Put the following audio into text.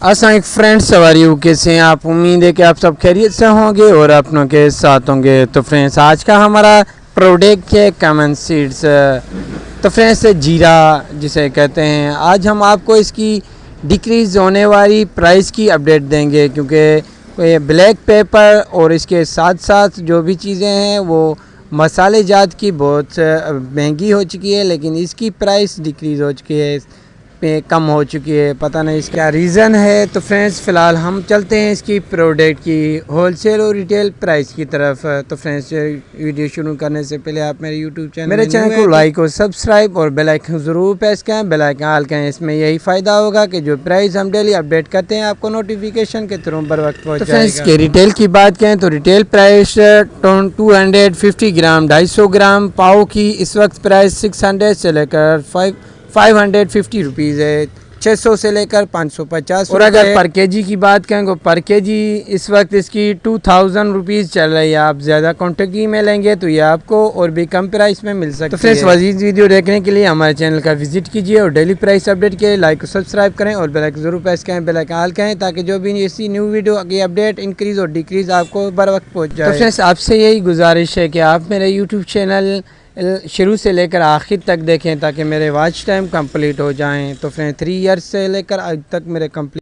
अस्सलाम फ्रेंड्स, सवारी कैसे हैं आप। उम्मीद है कि आप सब खैरियत से होंगे और अपनों के साथ होंगे। तो फ्रेंड्स, आज का हमारा प्रोडक्ट है कमन सीड्स। तो फ्रेंड्स, जीरा जिसे कहते हैं, आज हम आपको इसकी डिक्रीज़ होने वाली प्राइस की अपडेट देंगे, क्योंकि ब्लैक पेपर और इसके साथ साथ जो भी चीज़ें हैं वो मसाले जात की बहुत महंगी हो चुकी है, लेकिन इसकी प्राइस डिक्रीज़ हो चुकी है, पे कम हो चुकी है। पता नहीं इसका रीज़न है। तो फ्रेंड्स, फ़िलहाल हम चलते हैं इसकी प्रोडक्ट की होलसेल और रिटेल प्राइस की तरफ। तो फ्रेंड्स, वीडियो शुरू करने से पहले आप मेरे चैनल को लाइक और सब्सक्राइब और बेल आइकन ज़रूर प्रेस करें, बेल आइकन ऑल करें। इसमें यही फ़ायदा होगा कि जो प्राइस हम डेली अपडेट करते हैं आपको नोटिफिकेशन के थ्रू बर वक्त पहुँच जाएगा। तो फ्रेंड्स, के रिटेल की बात करें तो रिटेल प्राइस 250 ग्राम 250 ग्राम पाव की इस वक्त प्राइस 600 से लेकर 550 रुपीज़ है, 600 से लेकर 550। और अगर पर केजी की बात करें तो पर केजी इस वक्त इसकी 2000 रुपीज़ चल रही है। आप ज़्यादा क्वांटिटी में लेंगे तो ये आपको और भी कम प्राइस में मिल सकती है। तो फ्रेंड्स, मज़ीद वीडियो देखने के लिए हमारे चैनल का विजिट कीजिए और डेली प्राइस अपडेट के लिए लाइक और सब्सक्राइब करें और बेल आइकन ज़रूर प्रेस करें, बेल आइकन ऑल करें, ताकि जो भी ऐसी न्यू वीडियो की अपडेट इंक्रीज़ और डिक्रीज़ आपको बर वक्त पहुँच जाए। तो फ्रेंड्स, आपसे यही गुजारिश है कि आप मेरे यूट्यूब चैनल शुरू से लेकर आखिर तक देखें, ताकि मेरे वॉच टाइम कंप्लीट हो जाएं। तो फ्रेंड, 3 ईयर्स से लेकर आज तक मेरे कंप्लीट